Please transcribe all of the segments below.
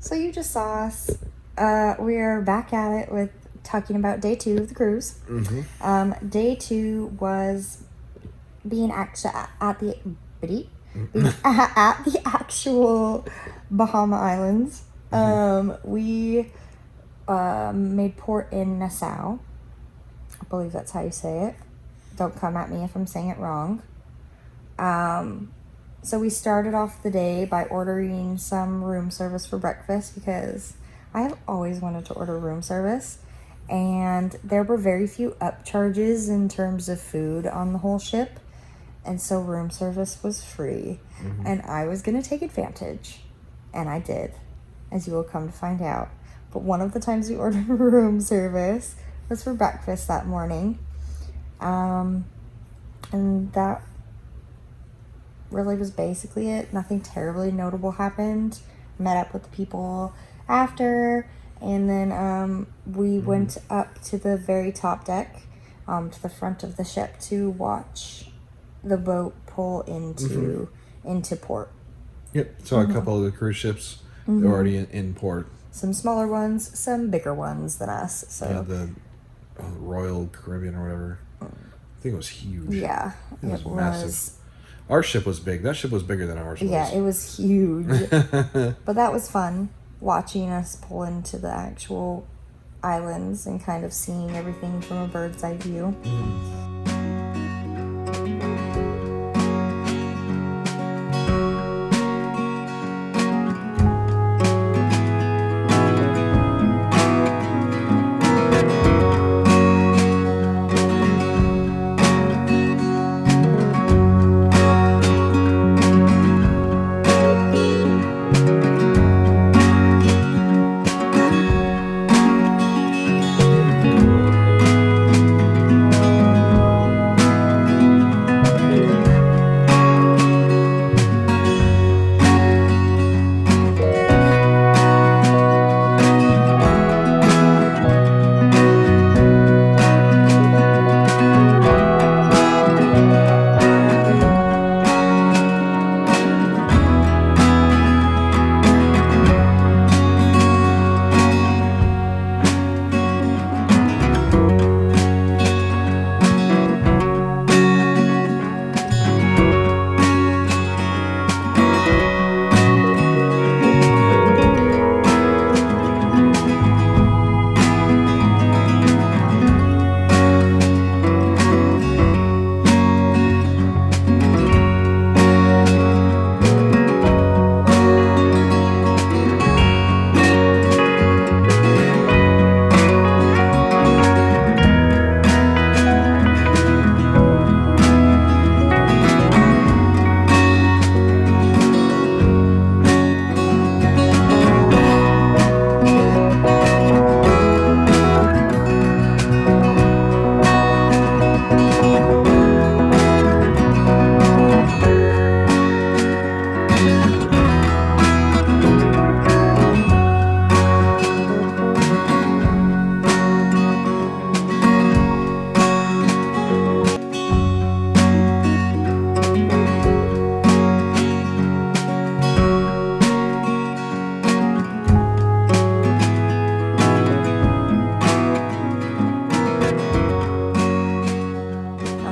So you just saw us. We're back at it with talking about day 2 of the cruise. Mm-hmm. Day 2 was being at the actual Bahama Islands. We made port in Nassau. I believe that's how you say it. Don't come at me if I'm saying it wrong. So we started off the day by ordering some room service for breakfast because I have always wanted to order room service, and there were very few upcharges in terms of food on the whole ship, and so room service was free. Mm-hmm. And I was going to take advantage, and I did, as you will come to find out. But one of the times we ordered room service was for breakfast that morning, and that really was basically it. Nothing terribly notable happened. Met up with the people after, and then we went up to the very top deck, to the front of the ship to watch the boat pull into port. Yep. Saw a couple of the cruise ships. They're already in port. Some smaller ones, some bigger ones than us. So Yeah, the Royal Caribbean or whatever. I think it was huge. yeah, it was massive. Our ship was big. That ship was bigger than ours was. Yeah, it was huge. But that was fun, watching us pull into the actual islands and kind of seeing everything from a bird's eye view.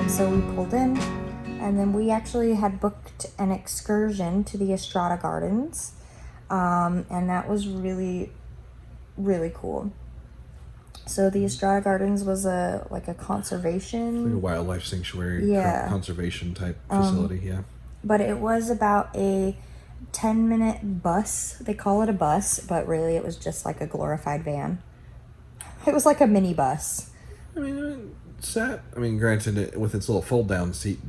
So we pulled in, and then we actually had booked an excursion to the Estrada Gardens, and that was really, really cool. So the Estrada Gardens was a conservation, Like a wildlife sanctuary, conservation type facility, yeah. But it was about a 10-minute bus. They call it a bus, but really it was just like a glorified van. It was like a mini bus. I mean, granted, with its little fold-down seat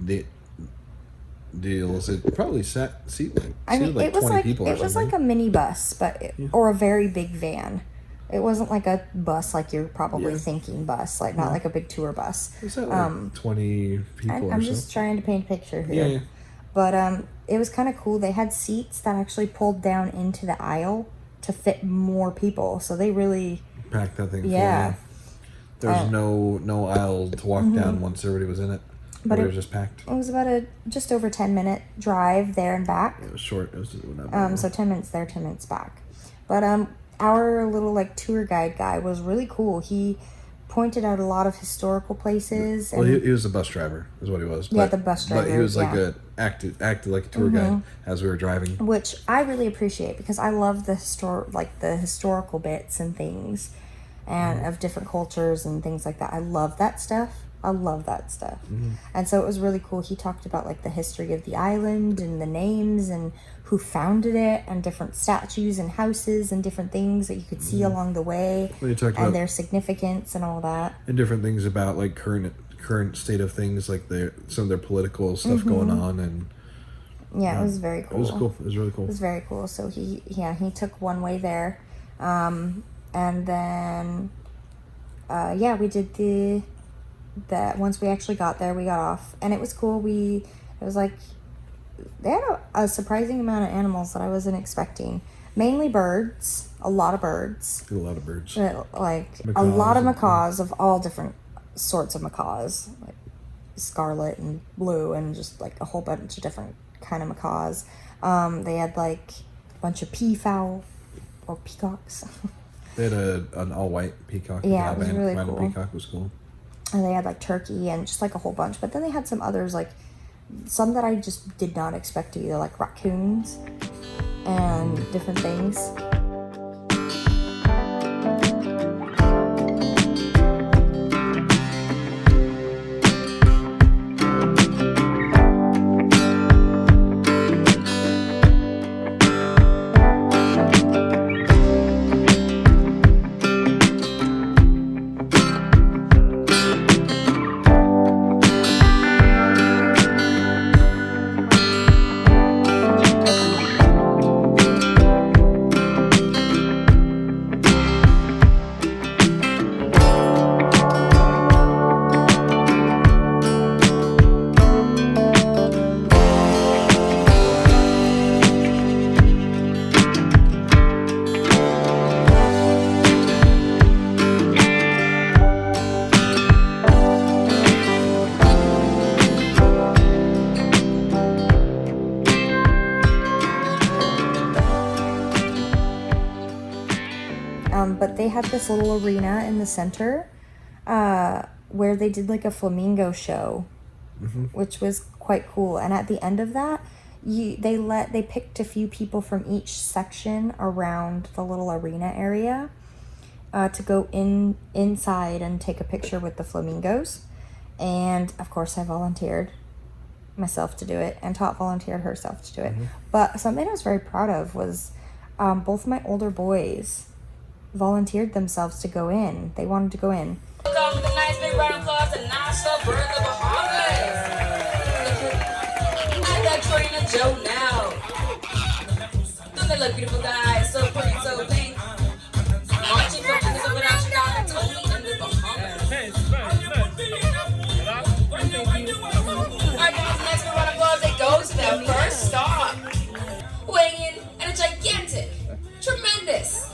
deals, it probably seated like 20 people or something. It was like a mini bus, or a very big van. It wasn't like a bus like you're probably thinking bus, like not like a big tour bus. Is that like 20 people I'm just trying to paint a picture here. Yeah. But it was kind of cool. They had seats that actually pulled down into the aisle to fit more people. So they really packed that thing full. Yeah. There was no aisle to walk down once everybody was in it. But it was just packed. It was about a just over 10-minute drive there and back. It was short. It was so 10 minutes there, 10 minutes back. But our little like tour guide guy was really cool. He pointed out a lot of historical places. Well, he was a bus driver, is what he was. Yeah, the bus driver. But he was like acted like a tour guide as we were driving, which I really appreciate because I love the historical bits and things, and of different cultures and things like that. I love that stuff. And so it was really cool. He talked about like the history of the island and the names and who founded it and different statues and houses and different things that you could see along the way and their significance and all that. And different things about like current state of things, like some of their political stuff going on. And it was very cool. It was cool. It was really cool. It was very cool. So he took one way there. And then we did that once we actually got there, we got off, and it was cool. It was like they had a surprising amount of animals that I wasn't expecting. Mainly birds, a lot of birds. A lot of birds. Like macaws, a lot of macaws of all different sorts of macaws, like scarlet and blue, and just like a whole bunch of different kind of macaws. They had like a bunch of peafowl or peacocks. They had an all-white peacock. Yeah, it was really cool. Peacock was cool. And they had like turkey and just like a whole bunch. But then they had some others, like some that I just did not expect either, like raccoons and different things. But they had this little arena in the center where they did like a flamingo show, which was quite cool. And at the end of that, they picked a few people from each section around the little arena area to go inside and take a picture with the flamingos. And of course, I volunteered myself to do it, and Tot volunteered herself to do it. But something I was very proud of was both of my older boys volunteered themselves to go in. They wanted to go in. Welcome with a nice big round of applause to Nassau, Bird of the Bahamas. I got Trainer Joe now. Don't they look beautiful guys? So pretty, so pink. Marching for fingers over our Chicago, only in the Bahamas. Alright guys, next big round of applause, it goes to their first stop. Weighing in at a gigantic, tremendous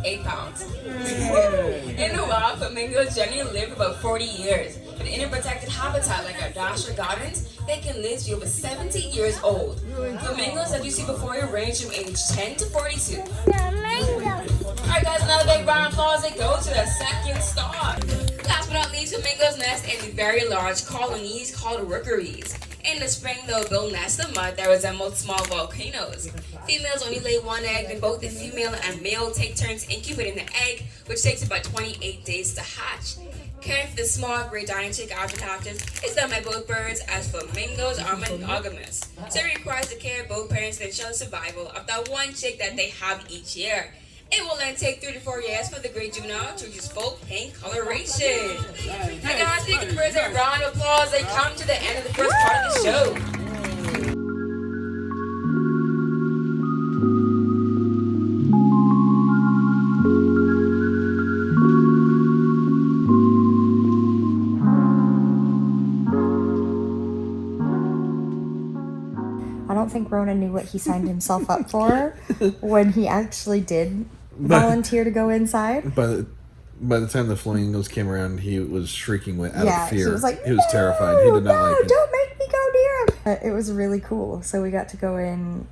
8 pounds. In the wild, flamingos generally live about 40 years. But in a protected habitat like our Dasher Gardens, they can live to be over 70 years old. Flamingos, as you see before you, range from age 10 to 42. Alright guys, another big round of applause. It goes to the second stop. Last but not least, flamingos nest in very large colonies called rookeries. In the spring, they'll build nests of mud that resemble small volcanoes. Females only lay one egg, and both the female and male take turns incubating the egg, which takes about 28 days to hatch. Caring for the small gray dining chick after it hatches is done by both birds, as flamingos are monogamous. So it requires the care of both parents to ensure the survival of that one chick that they have each year. It will then take 3 to 4 years for the great juvenile to reach its full pink coloration. Now guys, speaking of birds, a round of applause. They come to the end of the first part of the show. I don't think Rona knew what he signed himself up for when he actually did volunteer to go inside. By the time the flamingos came around, he was shrieking out of fear. He was like, he was terrified. He did not like it. Don't make me go near him. It was really cool. So we got to go in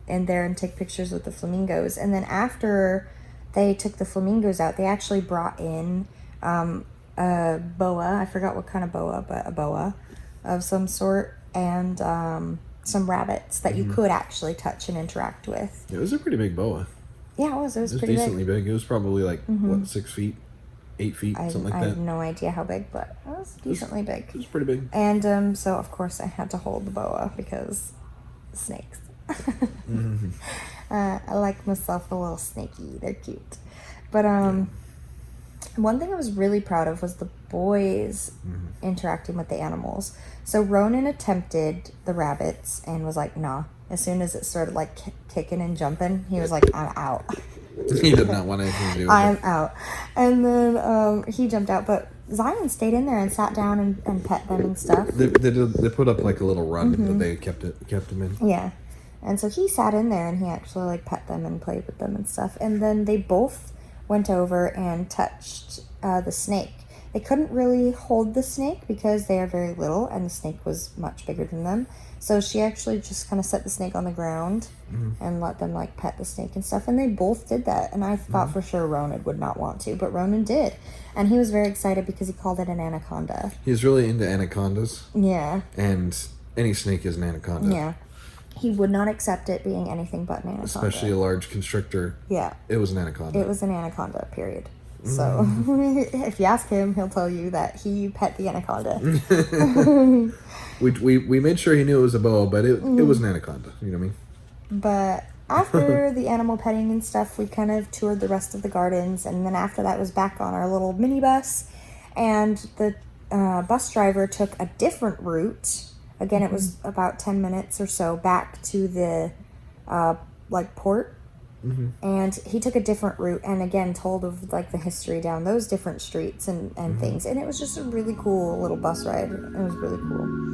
in there and take pictures with the flamingos. And then after they took the flamingos out, they actually brought in a boa. I forgot what kind of boa, but a boa of some sort, and some rabbits that you could actually touch and interact with. It was a pretty big boa. Yeah, it was. It was It was pretty decently big. big. It was probably like, what, 6 feet? 8 feet? Something like I that. have no idea how big, but it was decently big. It was pretty big. And so, of course, I had to hold the boa because snakes. I like myself a little snaky. They're cute. But one thing I was really proud of was the boys interacting with the animals. So Ronan attempted the rabbits and was like, nah. As soon as it started like kicking and jumping, he was like, I'm out. He did not want anything to do with I'm it. out. And then he jumped out, but Zion stayed in there and sat down and pet them and stuff. They put up like a little run that they kept him in. Yeah. And so he sat in there and he actually like pet them and played with them and stuff. And then they both went over and touched the snake. They couldn't really hold the snake because they are very little and the snake was much bigger than them. So she actually just kind of set the snake on the ground and let them like pet the snake and stuff. And they both did that. And I thought for sure Ronan would not want to, but Ronan did. And he was very excited because he called it an anaconda. He's really into anacondas, Yeah. and any snake is an anaconda. Yeah. He would not accept it being anything but an anaconda. Especially a large constrictor. Yeah. It was an anaconda. It was an anaconda, period. So, if you ask him, he'll tell you that he pet the anaconda. We made sure he knew it was a boa, but it was an anaconda. You know what I mean? But after the animal petting and stuff, we kind of toured the rest of the gardens. And then after that was back on our little minibus. And the bus driver took a different route. Again, it was about 10 minutes or so back to the port. And he took a different route and again told of like the history down those different streets and things. And it was just a really cool little bus ride. It was really cool.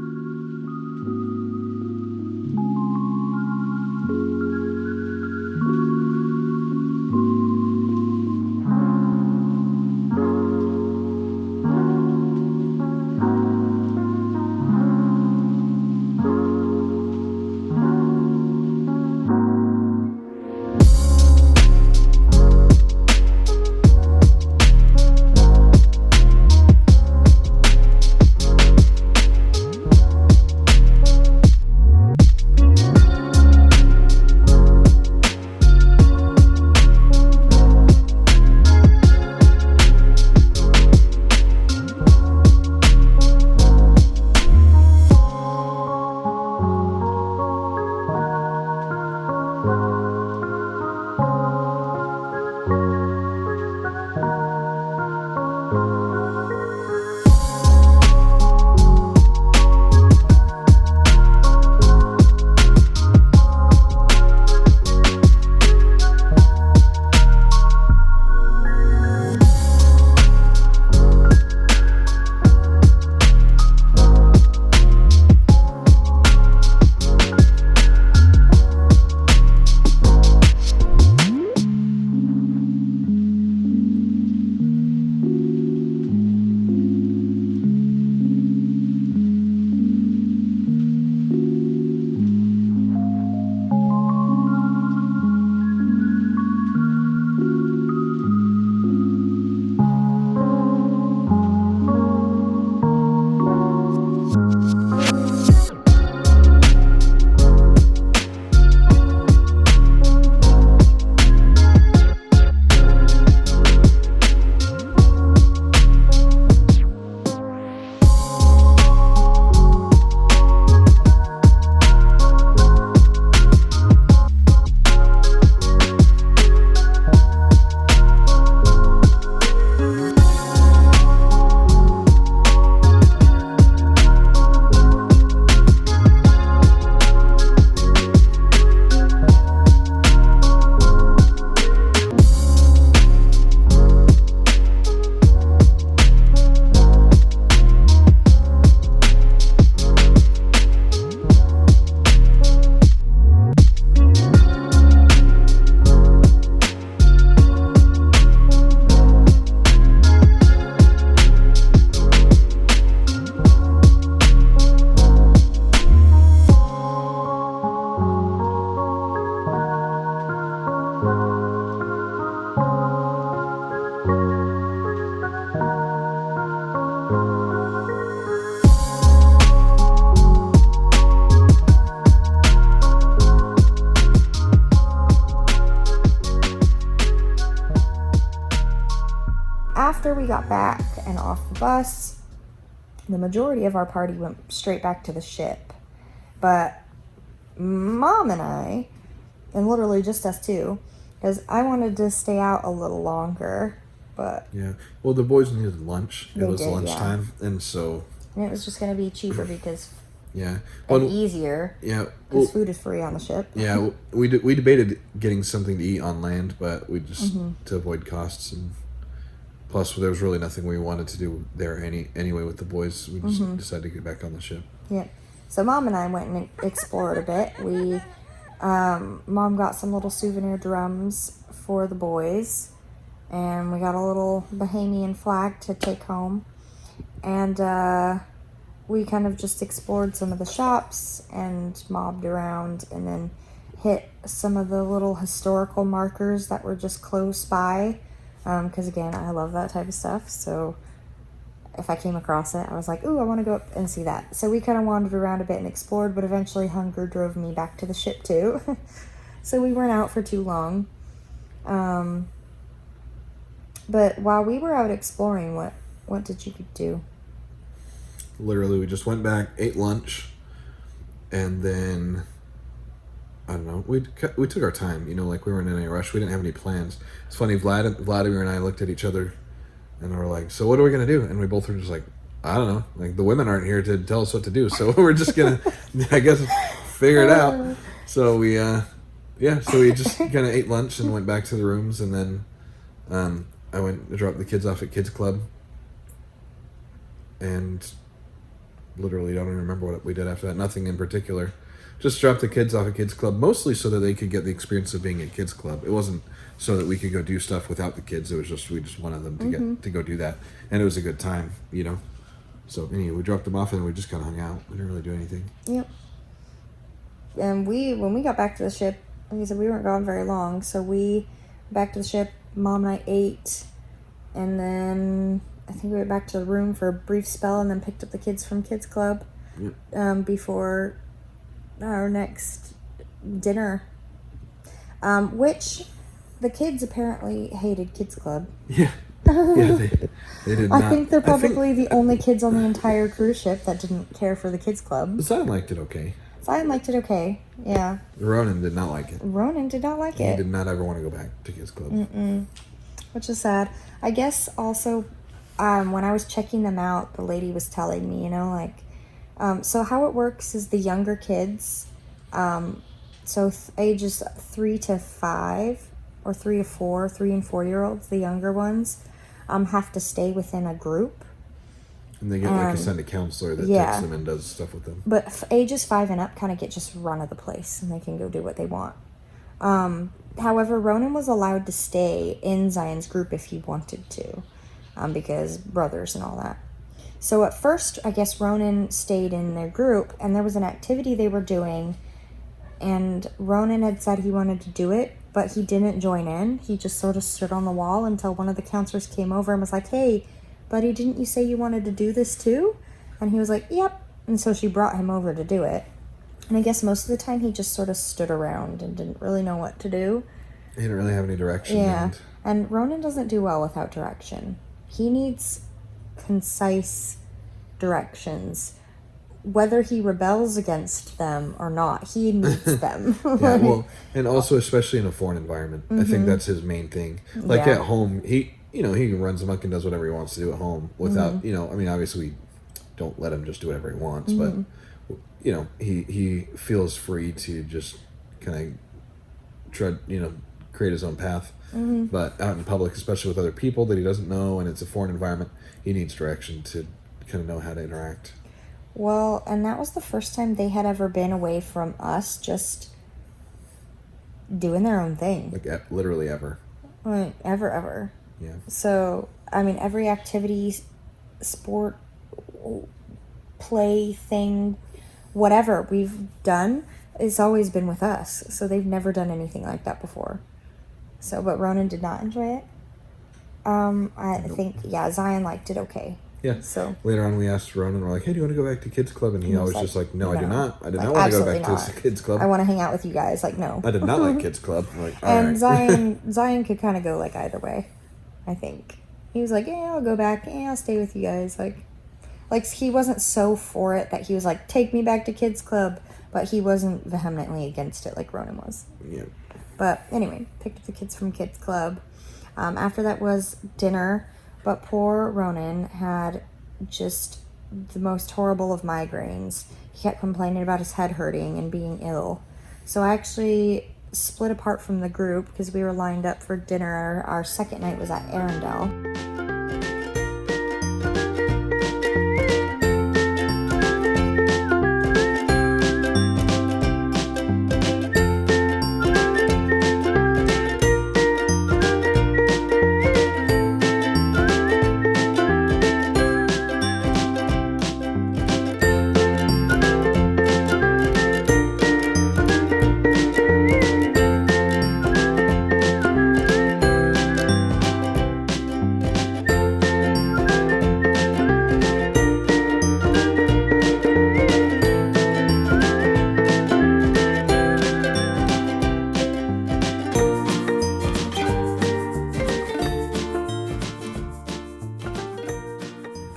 after we got back and off the bus, the majority of our party went straight back to the ship. But Mom and I, and literally just us two, because I wanted to stay out a little longer, but... Yeah. Well, the boys needed lunch. It was did, lunchtime, and so... And it was just going to be cheaper because... Yeah. And easier. Yeah. Because food is free on the ship. Yeah, we debated getting something to eat on land, but we just, to avoid costs, and plus there was really nothing we wanted to do there anyway with the boys. We just decided to get back on the ship. Yep. So Mom and I went and explored a bit. Mom got some little souvenir drums for the boys, and we got a little Bahamian flag to take home, and we kind of just explored some of the shops and mobbed around, and then hit some of the little historical markers that were just close by, because again, I love that type of stuff. So if I came across it, I was like, ooh, I want to go up and see that. So we kind of wandered around a bit and explored, but eventually hunger drove me back to the ship too. So we weren't out for too long. But while we were out exploring, what did you do? Literally, we just went back, ate lunch, and then, I don't know, we took our time, you know, like we weren't in any rush. We didn't have any plans. It's funny, Vladimir and I looked at each other, and we're like, so what are we going to do? And we both were just like, I don't know. Like, the women aren't here to tell us what to do, so we're just going to, I guess, figure it out. So we, so we just kind of ate lunch and went back to the rooms, and then I went to drop the kids off at Kids Club, and literally don't even remember what we did after that. Nothing in particular. Just dropped the kids off at Kids Club, mostly so that they could get the experience of being at Kids Club. It wasn't so that we could go do stuff without the kids. It was just, we just wanted them to get to go do that. And it was a good time, you know. So anyway, we dropped them off and we just kind of hung out. We didn't really do anything. Yep. And when we got back to the ship, like I said, we weren't gone very long. So we back to the ship, Mom and I ate, and then I think we went back to the room for a brief spell, and then picked up the kids from Kids Club before our next dinner, which the kids apparently hated Kids Club. Yeah. Yeah, they did not. I think they're probably the only kids on the entire cruise ship that didn't care for the Kids Club. Zion liked it okay. Zion liked it okay, yeah. Ronan did not like it. Ronan did not like it. He did not ever want to go back to Kids Club. Which is sad. I guess also, when I was checking them out, the lady was telling me, you know, like, so how it works is the younger kids, ages 3 to 5, or 3 to 4, 3 and 4-year-olds, the younger ones, have to stay within a group. And they get like a a counselor that takes them and does stuff with them. But ages 5 and up kind of get just run of the place, and they can go do what they want. However, Ronan was allowed to stay in Zion's group if he wanted to, because brothers and all that. So at first, I guess Ronan stayed in their group, and there was an activity they were doing, and Ronan had said he wanted to do it, but he didn't join in. He just sort of stood on the wall until one of the counselors came over and was like, hey, buddy, didn't you say you wanted to do this too? And he was like, yep. And so she brought him over to do it. And I guess most of the time he just sort of stood around and didn't really know what to do. He didn't really have any direction. Yeah. And Ronan doesn't do well without direction. He needs concise directions. Whether he rebels against them or not, he needs them. Yeah, well, and also especially in a foreign environment. I think that's his main thing. Like at home, he runs amok and does whatever he wants to do at home without, I mean, obviously we don't let him just do whatever he wants, but, he feels free to just kind of create his own path. But out in public, especially with other people that he doesn't know, and it's a foreign environment, he needs direction to kind of know how to interact. Well, and that was the first time they had ever been away from us, just doing their own thing. Like, literally ever. Like, ever. Yeah. So, I mean, every activity, sport, play, thing, whatever we've done, it's always been with us. So they've never done anything like that before. So, but Ronan did not enjoy it. I think, Zion liked it okay. Yeah. So later on, we asked Ronan, we're like, hey, do you want to go back to Kids Club? And he always just like, no, I do not. I did not want to go back to Kids Club. I want to hang out with you guys. Like, no. I did not like Kids Club. I'm like, all and right. Zion could kind of go like either way, I think. He was like, yeah, I'll go back. Yeah, I'll stay with you guys. Like he wasn't so for it that he was like, take me back to kids club, but he wasn't vehemently against it like Ronan was. Yeah. But anyway, picked up the kids from kids club. After that was dinner, but poor Ronan had just the most horrible of migraines. He kept complaining about his head hurting and being ill. So I actually split apart from the group because we were lined up for dinner. Our second night was at Arendelle.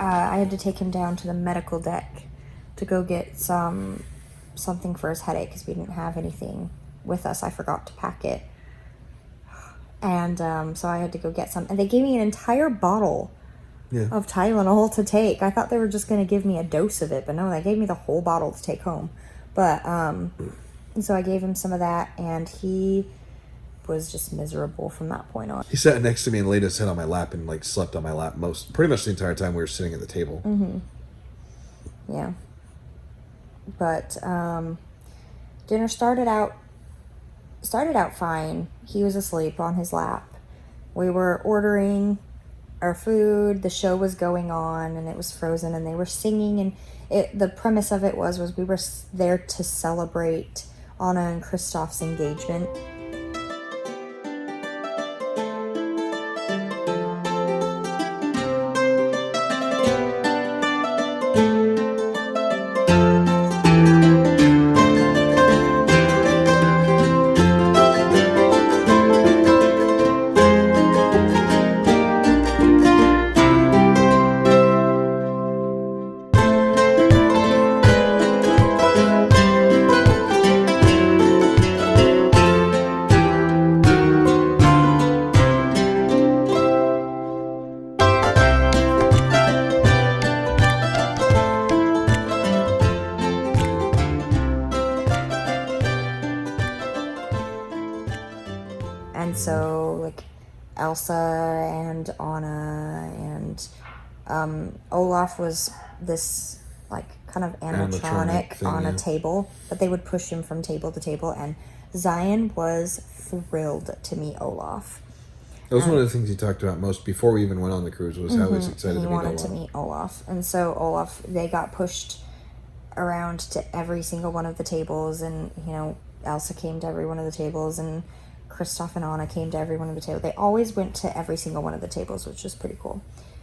I had to take him down to the medical deck to go get something for his headache because we didn't have anything with us. I forgot to pack it. And so I had to go get some. And they gave me an entire bottle of Tylenol to take. I thought they were just going to give me a dose of it, but no, they gave me the whole bottle to take home. But so I gave him some of that, and he was just miserable from that point on. He sat next to me and laid his head on my lap and like slept on my lap pretty much the entire time we were sitting at the table. Mm-hmm. Yeah. But dinner started out fine. He was asleep on his lap. We were ordering our food. The show was going on, and it was Frozen, and they were singing. And the premise of it was we were there to celebrate Anna and Kristoff's engagement. And so, like, Elsa and Anna and Olaf was this, like, kind of animatronic thing, on yeah. a table, but they would push him from table to table, and Zion was thrilled to meet Olaf. That was one of the things he talked about most before we even went on the cruise, was how he was excited He to meet wanted Olaf. to meet Olaf. And so Olaf, they got pushed around to every single one of the tables, and, you know, Elsa came to every one of the tables, and Kristoff and Anna came to every one of the tables. They always went to every single one of the tables, which was pretty cool.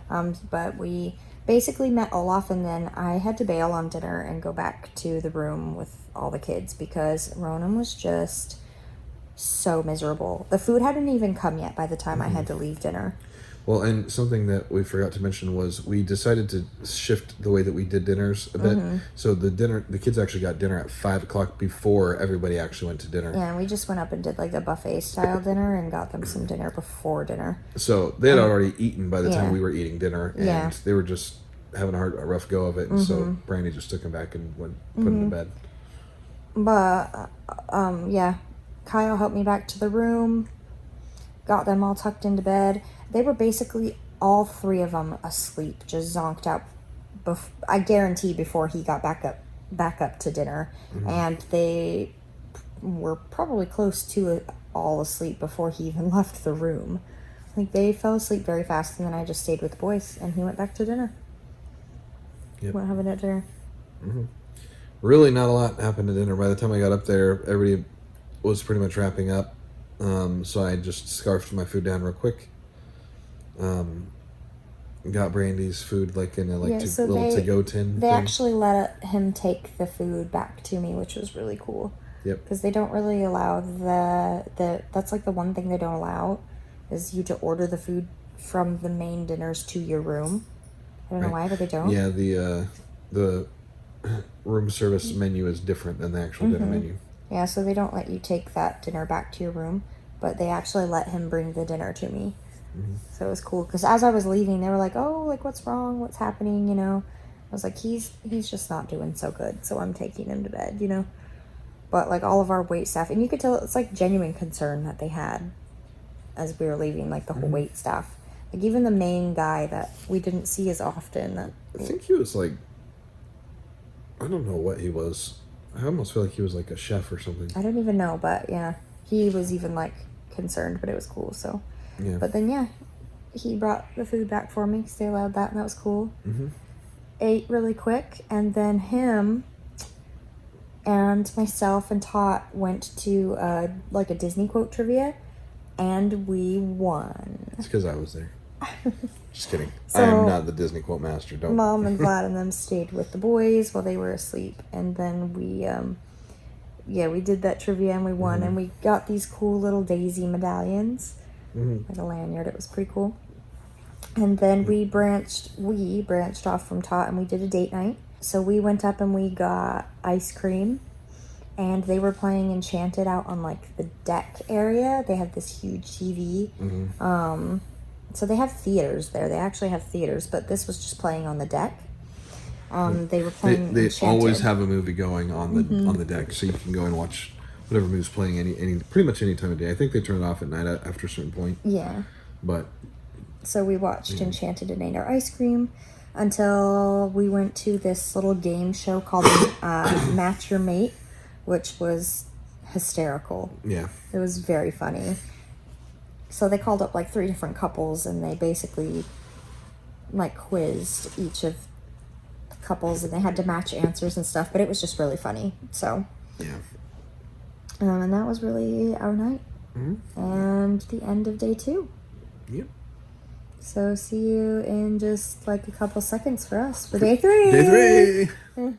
But we basically met Olaf, and then I had to bail on dinner and go back to the room with all the kids because Ronan was just so miserable. The food hadn't even come yet by the time I had to leave dinner. Well, and something that we forgot to mention was we decided to shift the way that we did dinners a bit. So the kids actually got dinner at 5 o'clock before everybody actually went to dinner. Yeah, and we just went up and did like the buffet style dinner and got them some dinner before dinner. So they had already eaten by the time Yeah. we were eating dinner, and Yeah. they were just having a rough go of it. And so Brandy just took them back and went put them to bed. But, yeah, Kyle helped me back to the room, got them all tucked into bed. They were basically all three of them asleep, just zonked out. I guarantee before he got back up to dinner, and they were probably close to all asleep before he even left the room. Like, they fell asleep very fast, and then I just stayed with the boys, and he went back to dinner. Yep. Went having it dinner. Really not a lot happened at dinner. By the time I got up there, everybody was pretty much wrapping up. So I just scarfed my food down real quick. Got Brandy's food like in a little to-go tin They thing. actually let him take the food back to me, which was really cool. Yep. Because they don't really allow that's like the one thing they don't allow is you to order the food from the main dinners to your room. I don't know Right. why, but they don't. Yeah, the room service menu is different than the actual dinner menu. Yeah, so they don't let you take that dinner back to your room, but they actually let him bring the dinner to me. So it was cool because as I was leaving, they were like, "Oh, like what's wrong? What's happening?" You know, I was like, "He's just not doing so good, so I'm taking him to bed." You know, but like all of our wait staff, and you could tell it's like genuine concern that they had as we were leaving, like the whole wait staff, like even the main guy that we didn't see as often. That I think he was like, I don't know what he was. I almost feel like he was like a chef or something. I don't even know, but yeah, he was even like concerned, but it was cool. So. Yeah. But then, yeah, he brought the food back for me. So they allowed that, and that was cool. Mm-hmm. Ate really quick, and then him and myself and Tot went to like a Disney quote trivia, and we won. It's because I was there. Just kidding. So- I am not the Disney quote master. Don't. Mom and Vlad and them stayed with the boys while they were asleep, and then we we did that trivia and we won, and we got these cool little Daisy medallions. Like a lanyard. It was pretty cool. And then we branched off from Tot and we did a date night. So we went up and we got ice cream, and they were playing Enchanted out on like the deck area. They have this huge TV. So they have theaters there. They actually have theaters, but this was just playing on the deck. They were playing They Enchanted. always have a movie going on the deck, so you can go and watch whatever movie's playing any pretty much any time of day. I think they turn it off at night after a certain point. Yeah. But So we watched Enchanted and ate our ice cream until we went to this little game show called Match Your Mate, which was hysterical. yeah, It was very funny. So they called up like 3 different couples, and they basically like quizzed each of the couples, and they had to match answers and stuff, but it was just really funny. So, yeah. and that was really our night. And the end of day 2. Yep. So see you in just like a couple seconds for us for day 3. Day 3.